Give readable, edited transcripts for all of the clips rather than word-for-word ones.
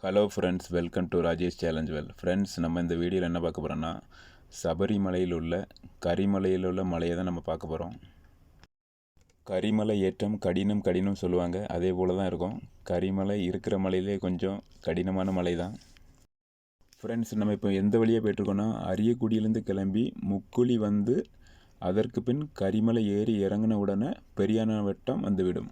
Hello friends, welcome to Rajesh challenge well. Friends, நம்ம இந்த வீடியோவில் என்ன பார்க்க போகிறோன்னா, சபரிமலையில் உள்ள கரிமலையில் உள்ள மலையை தான் நம்ம பார்க்க போகிறோம். கரிமலை ஏற்றம் கடினம் சொல்லுவாங்க, அதே போல் தான் இருக்கும். கரிமலை இருக்கிற மலையிலே கொஞ்சம் கடினமான மலை தான். ஃப்ரெண்ட்ஸ், நம்ம இப்போ எந்த வழியாக போய்ட்டுருக்கோன்னா, அரியக்குடியிலேருந்து கிளம்பி முக்குழி வந்து அதற்கு பின் கரிமலை ஏறி இறங்கின உடனே பெரியான வட்டம் வந்துவிடும்.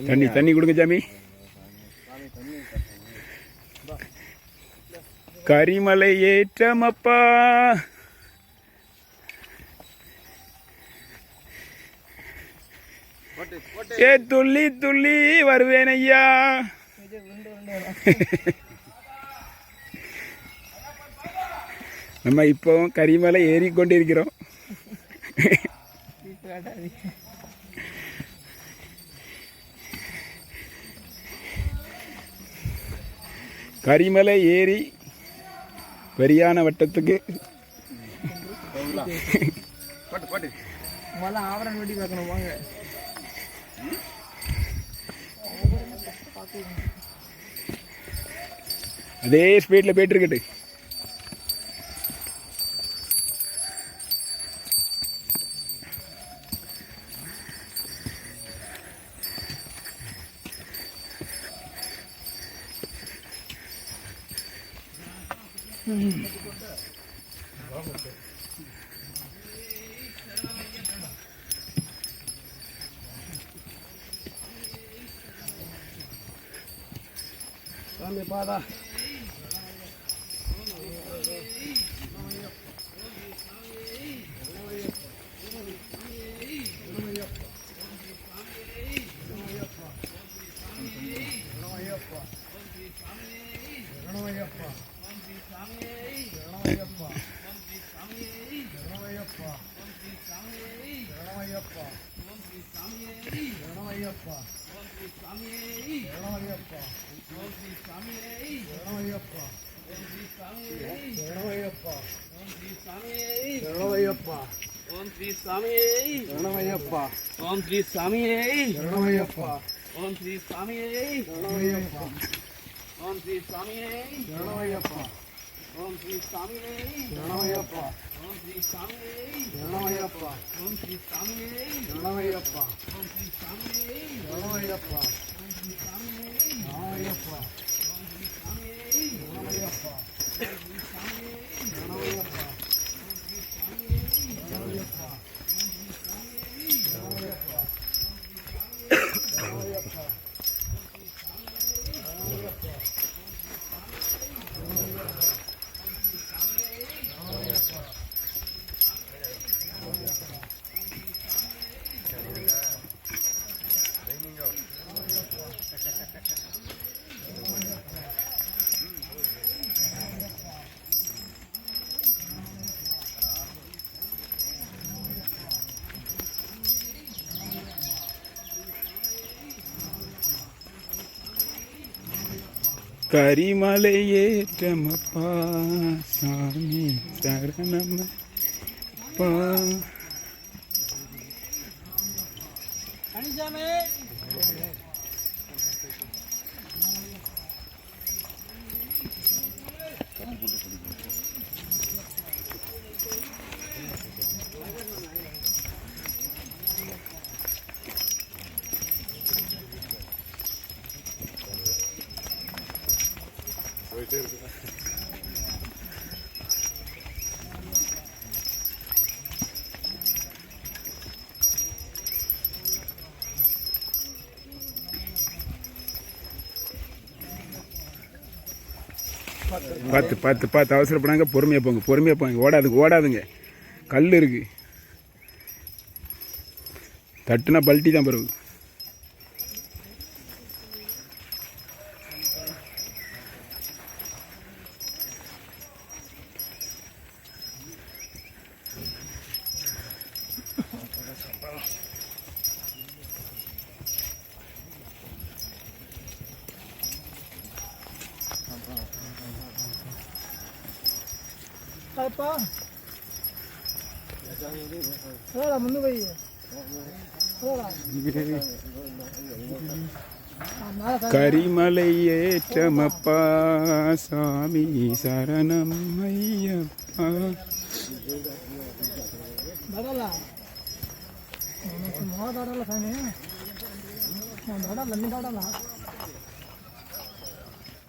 தண்ணி தண்ணி கொடுங்க சாமி. கரிமலை ஏற்றமப்பா, ஏ துள்ளி துள்ளி வருவேன் ஐயா. நம்ம இப்போ கரிமலை ஏறிக்கொண்டிருக்கிறோம். கரிமலை ஏறி பெரியான வட்டத்துக்கு ஆவரணம் வெட்டி பார்க்கணும் வாங்க. அதே ஸ்பீடில் போயிட்டு இருக்கட்டு. சாமி பாதா ஓம் ஸ்ரீ சாமியே சரணமையப்பா. ஓம் ஸ்ரீ சாமியே சரணமையப்பா. ஓம் ஸ்ரீ சாமியே சரணமையப்பா. ஓம் ஸ்ரீ சாமியே சரணமையப்பா. ஓம் ஸ்ரீ சாமியே சரணமையப்பா. ஓம் ஸ்ரீ சாமியே சரணமையப்பா. ஓம் ஸ்ரீ சாமியே சரணமையப்பா. ஓம் ஸ்ரீ சாமியே சரணமையப்பா. ஓம் ஸ்ரீ சாமியே சரணமையப்பா. ஓம் ஸ்ரீ சாமியே சரணமையப்பா. ஓம் ஸ்ரீ சாமியே சரணமையப்பா. கரிமலை ஏற்றமப்பா சாமி சரணமப்பா. பார்த்து பார்த்து பார்த்து அவசரப்படாங்க, பொறுமையாக போங்க, ஓடாதுங்க. கல் இருக்கு, தட்டுனா பல்ட்டி தான் பிறகு. ముందు పోయి கரிமலை ஏற்றமப்பா சாமி சரணம் ஐயப்பா. దడాలా మా దడాలా కానీ మా దడాలా అన్ని దడాలా